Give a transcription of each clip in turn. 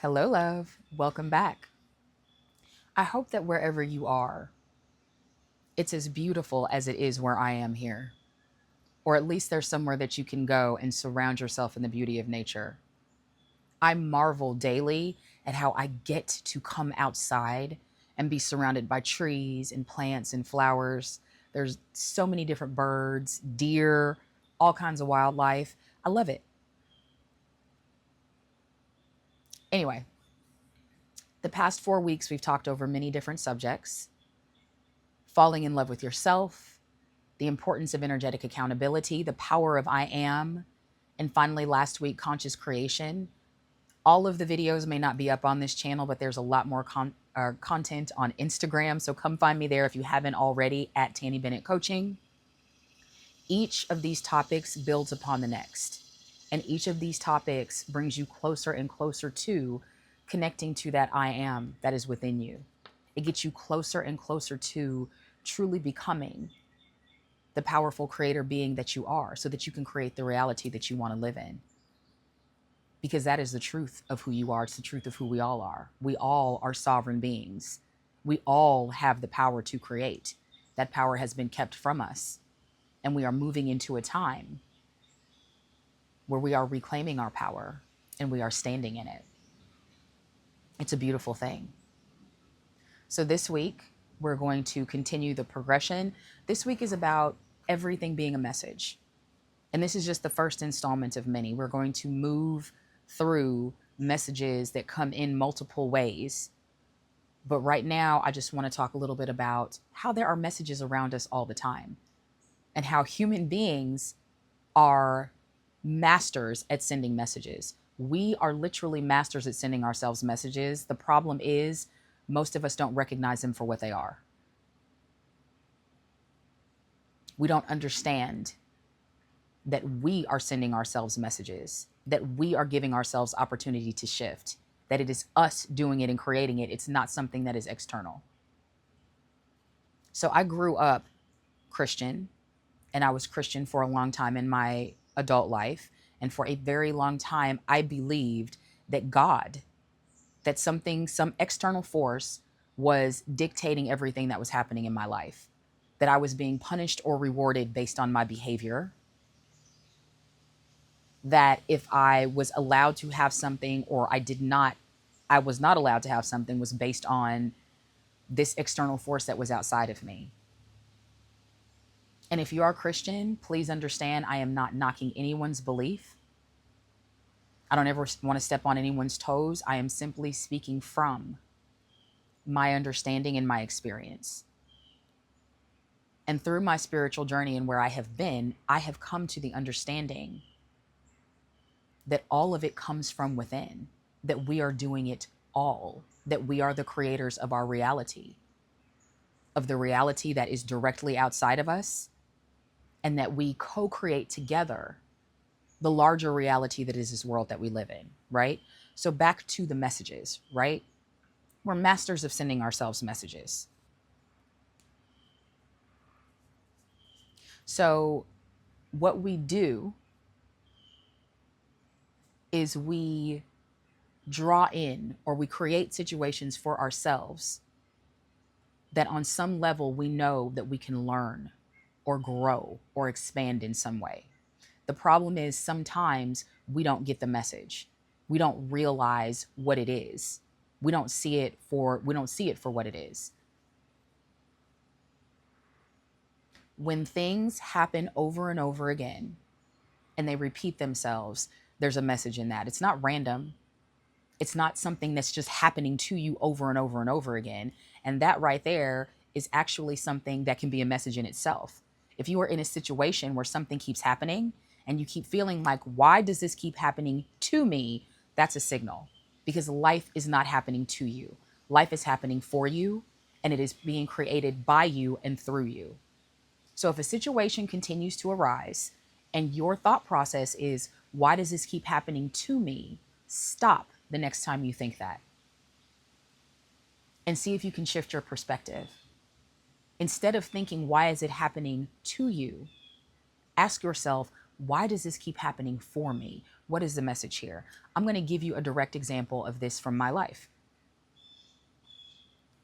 Hello, love. Welcome back. I hope that wherever you are, it's as beautiful as it is where I am here. Or at least there's somewhere that you can go and surround yourself in the beauty of nature. I marvel daily at how I get to come outside and be surrounded by trees and plants and flowers. There's so many different birds, deer, all kinds of wildlife. I love it. Anyway, the past 4 weeks, we've talked over many different subjects: falling in love with yourself, the importance of energetic accountability, the power of I am, and finally, last week, conscious creation. All of the videos may not be up on this channel, but there's a lot more content on Instagram. So come find me there if you haven't already at Tanny Bennett Coaching. Each of these topics builds upon the next. And each of these topics brings you closer and closer to connecting to that I am that is within you. It gets you closer and closer to truly becoming the powerful creator being that you are, so that you can create the reality that you want to live in. Because that is the truth of who you are. It's the truth of who we all are. We all are sovereign beings. We all have the power to create. That power has been kept from us. And we are moving into a time where we are reclaiming our power and we are standing in it. It's a beautiful thing. So this week, we're going to continue the progression. This week is about everything being a message. And this is just the first installment of many. We're going to move through messages that come in multiple ways. But right now, I just want to talk a little bit about how there are messages around us all the time and how human beings are masters at sending messages. We are literally masters at sending ourselves messages. The problem is most of us don't recognize them for what they are. We don't understand that we are sending ourselves messages, that we are giving ourselves opportunity to shift, that it is us doing it and creating it. It's not something that is external. So I grew up Christian, and I was Christian for a long time in my adult life. And for a very long time, I believed that God, that some external force was dictating everything that was happening in my life, that I was being punished or rewarded based on my behavior, that if I was allowed to have something or I was not allowed to have something was based on this external force that was outside of me. And if you are Christian, please understand I am not knocking anyone's belief. I don't ever want to step on anyone's toes. I am simply speaking from my understanding and my experience. And through my spiritual journey and where I have been, I have come to the understanding that all of it comes from within, that we are doing it all, that we are the creators of our reality, of the reality that is directly outside of us, and that we co-create together the larger reality that is this world that we live in, right? So back to the messages, right? We're masters of sending ourselves messages. So what we do is we draw in or we create situations for ourselves that on some level we know that we can learn or grow or expand in some way. The problem is sometimes we don't get the message. We don't realize what it is. We don't see it for what it is. When things happen over and over again and they repeat themselves, there's a message in that. It's not random. It's not something that's just happening to you over and over and over again. And that right there is actually something that can be a message in itself. If you are in a situation where something keeps happening and you keep feeling like, why does this keep happening to me? That's a signal, because life is not happening to you. Life is happening for you, and it is being created by you and through you. So if a situation continues to arise and your thought process is, why does this keep happening to me? Stop the next time you think that and see if you can shift your perspective. Instead of thinking, why is it happening to you? Ask yourself, why does this keep happening for me? What is the message here? I'm going to give you a direct example of this from my life.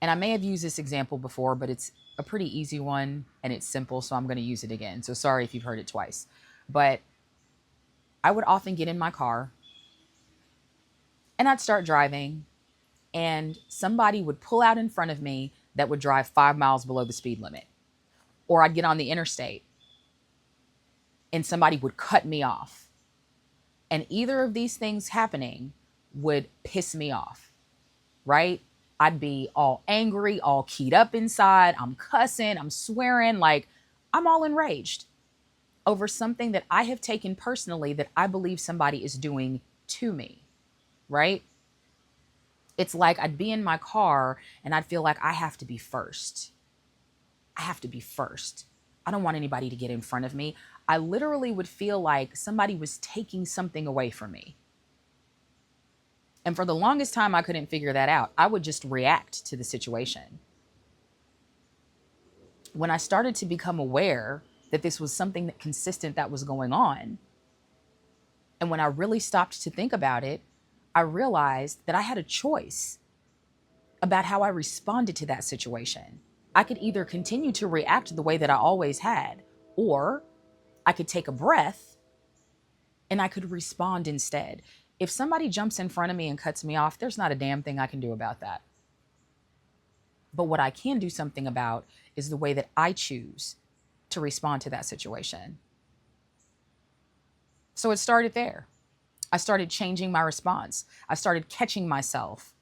And I may have used this example before, but it's a pretty easy one and it's simple, so I'm going to use it again. So sorry if you've heard it twice. But I would often get in my car and I'd start driving, and somebody would pull out in front of me that would drive 5 miles below the speed limit. Or I'd get on the interstate and somebody would cut me off. And either of these things happening would piss me off, right? I'd be all angry, all keyed up inside. I'm cussing, I'm swearing, like I'm all enraged over something that I have taken personally that I believe somebody is doing to me, right? It's like I'd be in my car and I'd feel like I have to be first. I have to be first. I don't want anybody to get in front of me. I literally would feel like somebody was taking something away from me. And for the longest time, I couldn't figure that out. I would just react to the situation. When I started to become aware that this was something that consistent that was going on, and when I really stopped to think about it, I realized that I had a choice about how I responded to that situation. I could either continue to react the way that I always had, or I could take a breath and I could respond instead. If somebody jumps in front of me and cuts me off, there's not a damn thing I can do about that. But what I can do something about is the way that I choose to respond to that situation. So it started there. I started changing my response. I started catching myself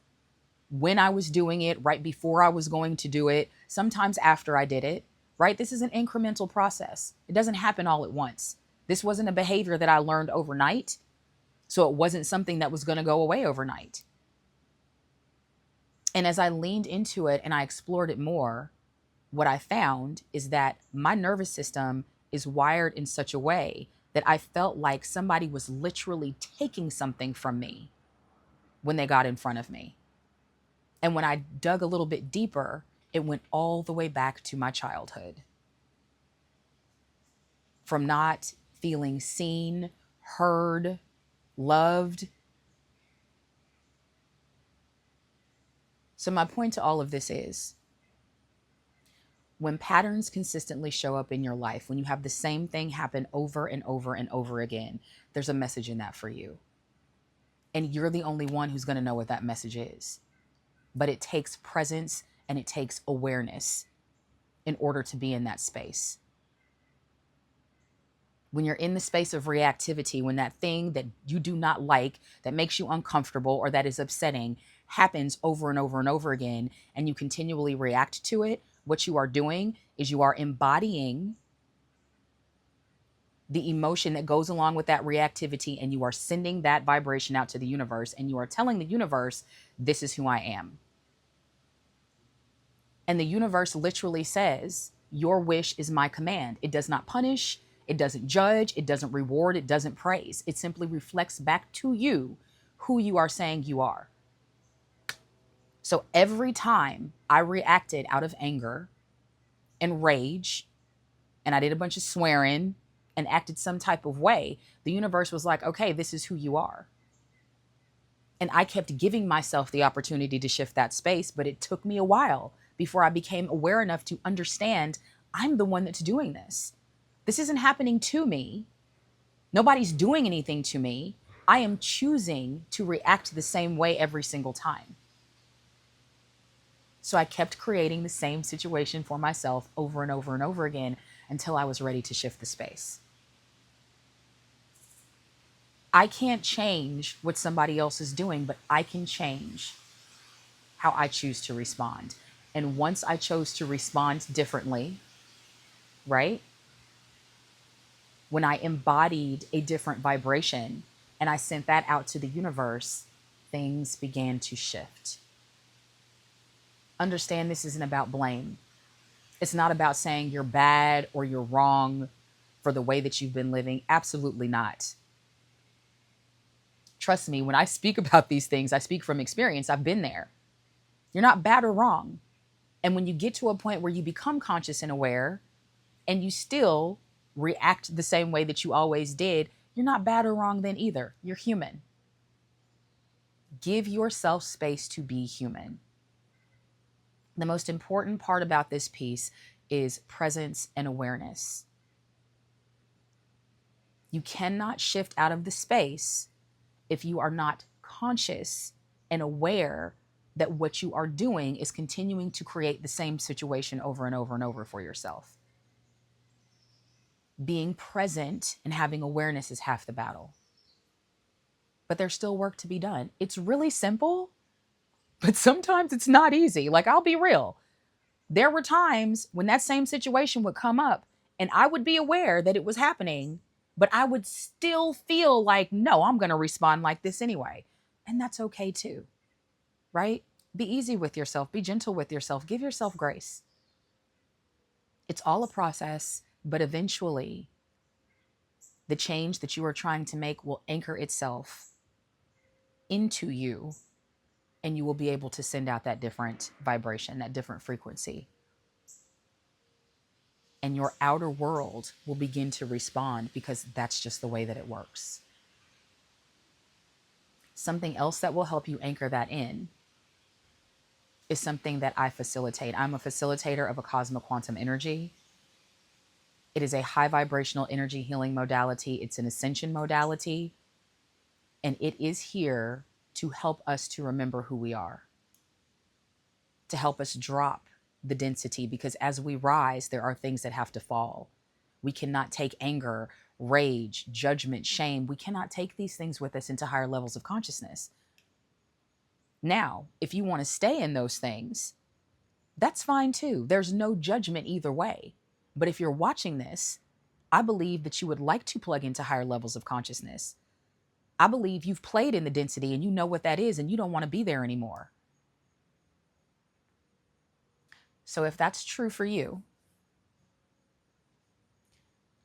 when I was doing it, right before I was going to do it, sometimes after I did it, right? This is an incremental process. It doesn't happen all at once. This wasn't a behavior that I learned overnight, so it wasn't something that was going to go away overnight. And as I leaned into it and I explored it more, what I found is that my nervous system is wired in such a way that I felt like somebody was literally taking something from me when they got in front of me. And when I dug a little bit deeper, it went all the way back to my childhood. From not feeling seen, heard, loved. So my point to all of this is, when patterns consistently show up in your life, when you have the same thing happen over and over and over again, there's a message in that for you. And you're the only one who's going to know what that message is. But it takes presence and it takes awareness in order to be in that space. When you're in the space of reactivity, when that thing that you do not like, that makes you uncomfortable or that is upsetting, happens over and over and over again, and you continually react to it, what you are doing is you are embodying the emotion that goes along with that reactivity, and you are sending that vibration out to the universe, and you are telling the universe, this is who I am. And the universe literally says, your wish is my command. It does not punish, it doesn't judge, it doesn't reward, it doesn't praise. It simply reflects back to you who you are saying you are. So every time I reacted out of anger and rage, and I did a bunch of swearing and acted some type of way, the universe was like, okay, this is who you are. And I kept giving myself the opportunity to shift that space, but it took me a while before I became aware enough to understand I'm the one that's doing this. This isn't happening to me. Nobody's doing anything to me. I am choosing to react the same way every single time. So I kept creating the same situation for myself over and over and over again until I was ready to shift the space. I can't change what somebody else is doing, but I can change how I choose to respond. And once I chose to respond differently, right? When I embodied a different vibration and I sent that out to the universe, things began to shift. Understand, this isn't about blame. It's not about saying you're bad or you're wrong for the way that you've been living. Absolutely not. Trust me, when I speak about these things, I speak from experience. I've been there. You're not bad or wrong. And when you get to a point where you become conscious and aware and you still react the same way that you always did, You're not bad or wrong then either. You're human. Give yourself space to be human. The most important part about this piece is presence and awareness. You cannot shift out of the space if you are not conscious and aware that what you are doing is continuing to create the same situation over and over and over for yourself. Being present and having awareness is half the battle. But there's still work to be done. It's really simple, but sometimes it's not easy. Like, I'll be real. There were times when that same situation would come up and I would be aware that it was happening, but I would still feel like, no, I'm going to respond like this anyway. And that's okay too, right? Be easy with yourself. Be gentle with yourself. Give yourself grace. It's all a process, but eventually the change that you are trying to make will anchor itself into you, and you will be able to send out that different vibration, that different frequency. And your outer world will begin to respond because that's just the way that it works. Something else that will help you anchor that in is something that I facilitate. I'm a facilitator of Acasma Quantum Energy. It is a high vibrational energy healing modality. It's an ascension modality. And it is here to help us to remember who we are, to help us drop the density, because as we rise, there are things that have to fall. We cannot take anger, rage, judgment, shame. We cannot take these things with us into higher levels of consciousness. Now, if you want to stay in those things, that's fine too. There's no judgment either way. But if you're watching this, I believe that you would like to plug into higher levels of consciousness. I believe you've played in the density and you know what that is and you don't want to be there anymore. So if that's true for you,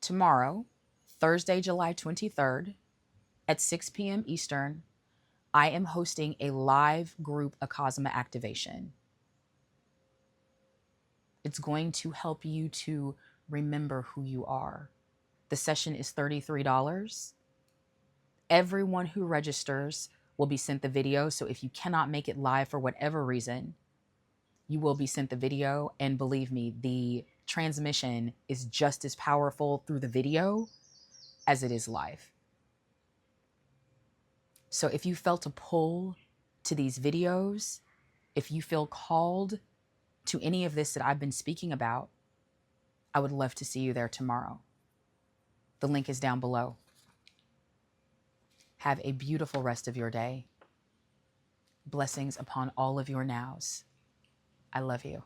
tomorrow, Thursday, July 23rd at 6 p.m. Eastern, I am hosting a live group Acasma activation. It's going to help you to remember who you are. The session is $33. Everyone who registers will be sent the video. So if you cannot make it live for whatever reason, you will be sent the video. And believe me, the transmission is just as powerful through the video as it is live. So if you felt a pull to these videos, if you feel called to any of this that I've been speaking about, I would love to see you there tomorrow. The link is down below. Have a beautiful rest of your day. Blessings upon all of your nows. I love you.